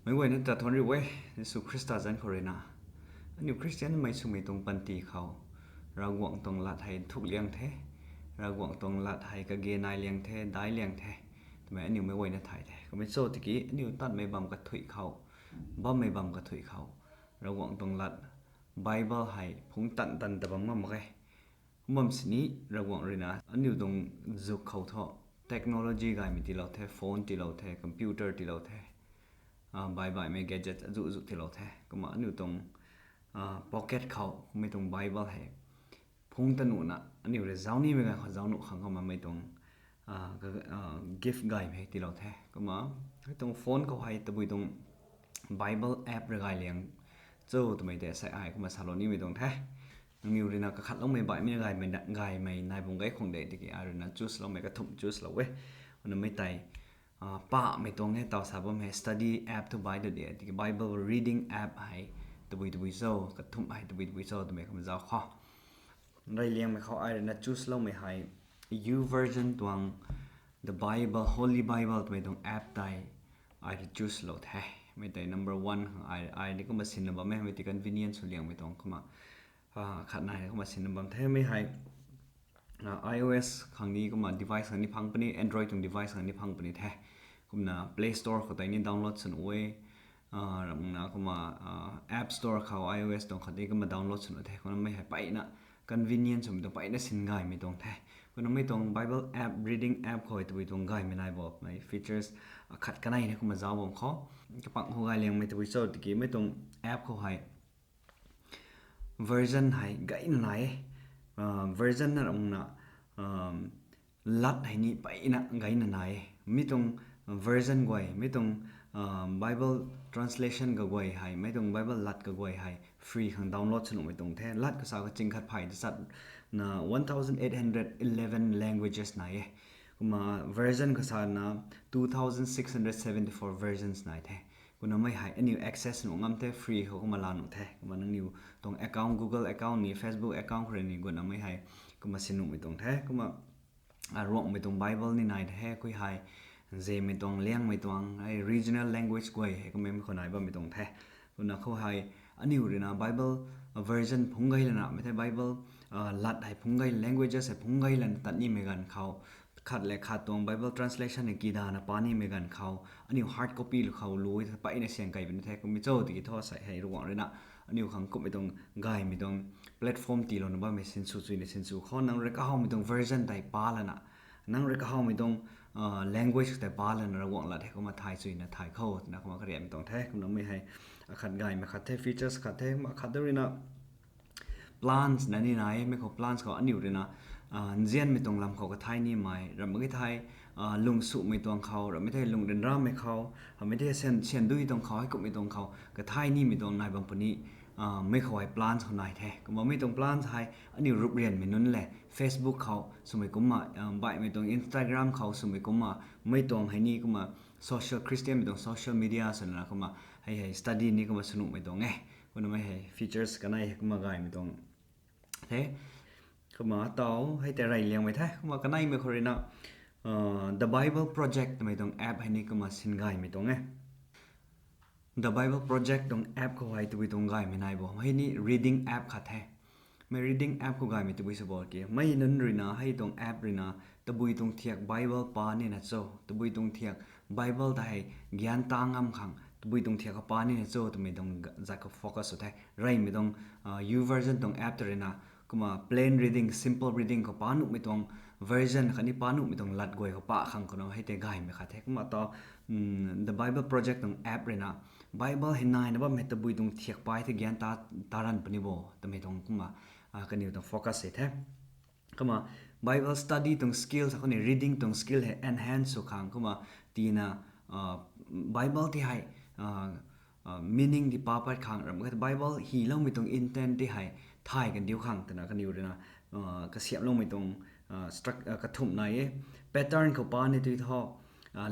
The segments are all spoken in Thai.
ไม่ไหวนั่นแต่ทนริเว้ยสุคริสตาจันเขาเลยนะอันนี้คริสเตียนไม่สุไม่ตรงปันตีเขาเราหวังตรงละไทยทุกเลี้ยงแท้เราหวังตรงละไทยกับเกนายเลี้ยงแท้ได้เลี้ยงแท้ทำไมอันนี้ไม่ไหวนั่นไทยแท้ก็ไม่โซ่ตะกี้อันนี้ตัดไม่บำกับถุยเขาบ่ไม่บำกับถุยเขาเราหวังตรงละไบเบิลให้พุงตันแต่บำมั่มไงมั่มสินี้เราหวังเลยนะอันนี้ตรงจุกเขาเถอะเทคโนโลยีไงมีที่เราแท้โฟนที่เราแท้คอมพิวเตอร์ที่เราแท้บายไม่แกจิตจุที่เราแท้ก็มาอันนี้ตรงพ็อกเก็ตเขาไม่ตรงไบเบิลให้พุงตันหนุนะอันนี้เลยเจ้านี่ไม่กันเขาเจ้าหนุขังเขามาไม่ตรงก็กิฟต์ไงให้ที่เราแท้ก็มาให้ตรงโฟนเขาให้ตะบุยตรง Bible App เรื่องไงเลี้ยงเจ้าตัวไม่แต่ใส่ไอ้ก็มาซาโลนี่ไม่ตรงแท้นิวเรนะก็ขัดลงไม่ใบไม่ไงไม่ไงไม่นายบงไงคงเด็ดที่อะไรนะจูสเราไม่กระทุ่มจูสเราเว้ยมันไม่ไต่ป้าไม่ตรงให้ต่อสาบไม่ study app ทุกใบเด็ดที่ Bible reading app ให้ตะบุยโซ่กระทุ่มให้ตะบุยโซ่ตัวไม่คำเจ้าข้อไรเลี้ยงไม่เขาอะไรนะจูสเราไม่ให้ Youversion ตัว the Bible Holy Bible ตัวไม่ตรง app ไต่ไอ้จูสเราแท้ไม่ไต่ number one ไอ้นี่ก็มาสินนะบ่แม่ไม่ติด convenience เลี้ยงไม่ตรงเข้ามาขัดนายเข้ามาสินบางแท้ไม่ให้iOS ครั้งนี้ก็มา device ครั้งนี้พังปนี่ Android ตรง device ครั้งนี้พังปนี่แท้ก็มา Play Store เขาแต่นี่ดาวน์โหลดส่วนเว้ยแล้วมึงนะก็มาApp Store เขา iOS ตรงเขาที่ก็มาดาวน์โหลดส่วนแท้ก็ไม่ให้ไปนะ convenience สมมติไปนะสินง่ายไม่ตรงแท้ก็ไม่ตรง Bible App Reading App เขาตัวตรงง่ายไม่ได้บอกใน features ขัดกันไหนเนี่ยก็มาจ้าบอกเขากระปังหัวไงเลี้ยงไม่ตัวโซ่ตะกี้ไม่ตรง App เขาให้version ให้ไกด์ไหนversion นั่นองนะลัดให้นี่ไปนะไกด์ไหนไม่ตรง version กวยไม่ตรงBible translation ก็กวยให้ไม่ตรง Bible ลัดก็กวยให้ free ขังดาวน์โหลดสนุกไม่ตรงแท้ลัดก็สาวก็จริงขัดไผ่ที่สัตว์นะ1811 languages ไหนก็มา version ก็สาวนะ2674 versions ไหนแท้คุณน้ำไม่หายอันนี้ access หนูงั้มเท่ฟรีเขาก็มาลาหนูแท้ก็มานั่งนิวตรง account Google account นี่ Facebook account คนนี้คุณน้ำไม่หายก็มาสนุกไม่ตรงแท้ก็มารวมไม่ตรง Bible นี่นายแท้คุยหายเจไม่ตรงเลี้ยงไม่ตรงไอ้ regional language กวยก็ไม่คนไหนบ้างไม่ตรงแท้คุณน้ำเขาหายอันนี้อยู่เลยนะ Bible version พุ่งไกลเลยนะไม่ใช่ Bible ลัดให้พุ่งไกล languages ให้พุ่งไกลเลยตัดนี่ไม่กันเขาขัดและขาดตรง Bible translation ในกีดานะป้านี่ไม่กันเขาอันนี้ hard copy หรือเขารู้ไปในเสียงไก่เป็นแท้ก็ไม่เจ้าตีทอดใส่ให้ระวังเลยนะอันนี้ขังก็ไม่ต้องไกด์ไม่ต้อง platform ตีเรานะว่าไม่เซนซูในเซนซูเขานั่งเรียกเขาไม่ต้อง version แต่ป้าแล้วนะนั่งเรียกเขาไม่ต้องlanguage แต่ป้าแล้วนะระวังละแท้ก็มาถ่ายซุยนะถ่ายเข้านะเขามาเรียนไม่ต้องแท้ก็น้องไม่ให้ขัดไกด์มาขัดแท้ features ขัดแท้มาขัดด้วยนะ plans นั่นนี่นะไม่เขา plans เขาอันนี้เลยนะเจียนไม่ตรงลำเขาก็ไทยนี่ไม่เราไม่ไทยลุงสุไม่ตรงเขาเราไม่ได้ลุงเดินร่ำไม่เขาไม่ได้เชียนดุยตรงเขาให้กบไม่ตรงเขาก็ไทยนี่ไม่ตรงนายบางปนี้ไม่เขาไอ้ปลานเขานายแท้ก็มาไม่ตรงปลานไทยอันนี้รูปเรียนไม่นุ่นแหละ Facebook เขาสมัยก็มาใบไม่ตรง Instagram เขาสมัยก็มาไม่ตรงให้นี่ก็มา social Christian ไม่ตรง social media ส่วนนั้นก็มาให้ study นี่ก็มาสนุกไม่ตรงไงก็ไม่ให้ features กันไหนก็มาไกลไม่ตรงเท่ก็มาต่อให้แต่ไรเลี้ยงไม่แท้ก็มากันไหนไม่คนเลยนะ The Bible Project ไม่ตรงแอปให้นี่ก็มาสินไกไม่ตรงไง The Bible Project ตรงแอปเขาให้ตัวตรงไกไม่นายบอกให้นี่ reading app ค่ะแท้ไม่ reading app ก็ไกไม่ตัวสบายกี่ไม่นั่นเลยนะให้ตรงแอปเลยนะตัวตรงเทียก Bible ปานี่นะโซ่ตัวตรงเทียก Bible ได้เกียนตางามขังตัวตรงเทียกปานี่นะโซ่ตัวไม่ตรงจักโฟกัสสุดท้ายไรไม่ตรง Youversion ตรงแอปตัวเลยนะก็มา plain reading simple reading ก็ปานุไม่ตรง version คันนี้ปานุไม่ตรงลัดกวยก็ปะขังก็น้องให้แต่ไกไม่ค่ะแท้ก็มาต่อThe Bible Project ตรงแอปเลยนะ Bible เห็นนายนะว่าไม่ตัวตรงเทียกไปที่เกียนตารันปนิโบตัวไม่ตรงก็มากันอยู่ตรงโฟกัสเสร็จแท้ก็มา Bible study ตรง skill สักคนนี้ reading ตรง skill ให้ enhance สุขังก็มาตีนะ Bible ที่ให้ meaning ที่ป้าไปขังเราไม่ใช่ Bible ฮีเล่าไม่ตรง intent ที่ให้ถ่ายกันเดียวขังแต่นะกันอยู่เลยนะก็เสียบลงไม่ตรงกระทุ่มไหน pattern เขาป้าในตัวท่อ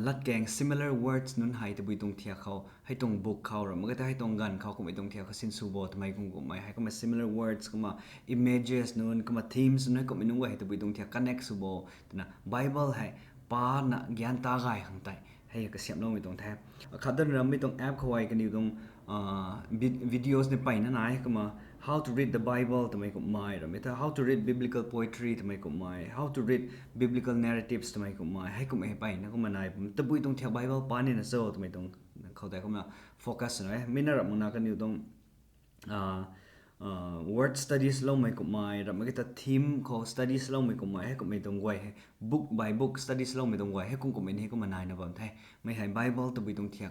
ลัดแกง similar words นั้นให้ตัวตรงเทียเขาให้ตรง book เขาเราไม่ก็ให้ตรงกันเขาก็ไม่ตรงเทียเขาสินสูบทำไมกูไม่ให้ก็มา similar words ก็มา images นั้นก็มา themes นั้นก็ไม่นุ่งไว้ให้ตัวตรงเทีย connect สูบแต่นะ Bible ให้ป้านะज्ञानตาไกขังไต hay ka siam lo mi tong the khadan ram mi tong app khawai kan yu tong videos ne pai na nai kuma how to read the Bible to make up my ramita how to read biblical poetry to make up my how to read biblical narratives to make up my hay kuma he pai na kuma nai ta bui tong thia Bible pa ni na so to me tong khau ta kuma focus na mina ram na kan yu tong word studies lo mai ko mai ram ta theme ko studies lo mai ko mai he ko mai tong wai book by book studies lo mai tong wai he kum ko mai he ko manai na bam thai mai hai Bible to bui tong thia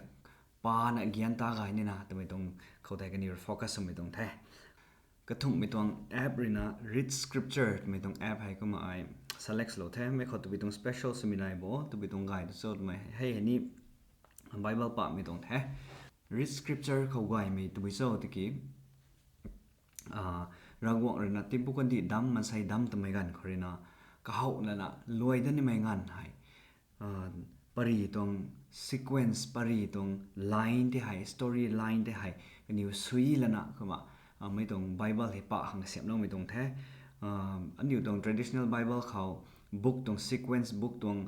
pa na gyan ta ga ni na to mai tong khau ta kan yu focus mai tong thai ka thum mi tong app rina Readscripture mi tong app hai ko mai select lo the me kho to bi tong special seminar bo to bi tong guide so mai hey ni Bible pa mi tong the Readscripture kho gai mi to bi so ti ki ragwak rina timpu kan di dam man sai dam to mai gan khorina ka hau na na loi da ni mai ngan hai pari tong sequence pari tong line te hai story line te hai ni sui lana kuma mai tong Bible he pa hang siam no mai tong the aniu tong traditional Bible khau book tong sequence book tong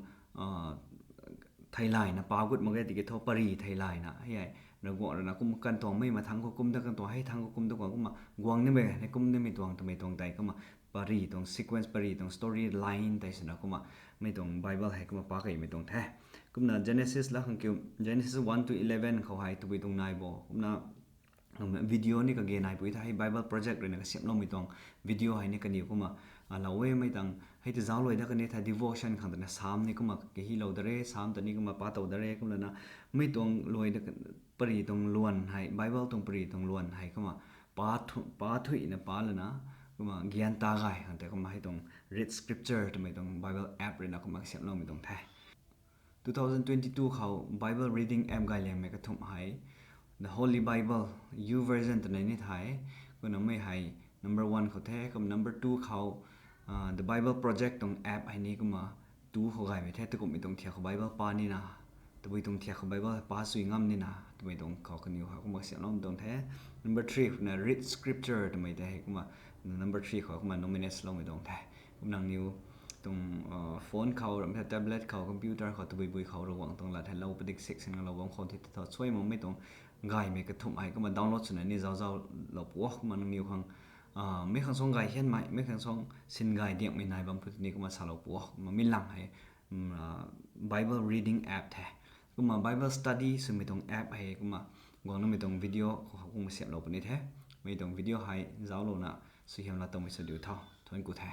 thailai na pa gut magai ti ke tho pari thailai na hai na go na kum kan tong mai ma thang ko kum da kan to hai thang ko kum da ko ma gwang ne me ne kum ne mi tong to mai tong tai kuma pari tong sequence pari tong story line tai sina kuma mai tong Bible hai kuma pa kai mai tong the kumna Genesis la hang kyu Genesis 1 to 11 khau hai to bi tong nai bo kumna video ni ka ge nai pui thai Bible project re na ka siam lo mi tong video hai ni ka ni kuma la we mai tang hai te zaw loi da ka ni tha devotion khang da na sam ni kuma ke hi lo dare sam ta ni kuma pa to dare kuma na mai tong loi da pari tong luan hai Bible tong pari tong luan hai kuma pa thui na pa la na kuma gyan ta gai han te kuma hai tong Readscripture to mai tong Bible app re na kuma siam lo mi tong thai 2022 khau Bible reading app gai leng me ka thum hai the Holy Bible Youversion to nai ni thai ko na mai hai number 1 kho the kom number 2 khau the BibleProject tong app hai ni kuma 2 kho gai me the to ko mi tong thia kho Bible pa ni na to bui tong thia kho Bible pa sui ngam ni na to mai tong kho kan yu ha kuma siam long tong the number 3 na Readscripture to mai the kuma number 3 kho kuma nominates long mi tong the kum nang new tong phone khau ram tablet khau computer khau to bui khau ro wang tong la tha lo padik section lo wang khon thi tho choi mo mai tong gai me ka thum ai kuma download chuna ni zaw lo pu kuma nang new khang me khang song gai hian mai me khang song sin gai diak mai nai bam phu ni kuma sa lo pu kuma min lang hai Bible reading app the kuma Bible study sumi tong app hai kuma gwang no mi tong video ko kuma siam lo pu ni the mai tong video hai zaw lo na su hiam la tong mi sa du thau thon ku the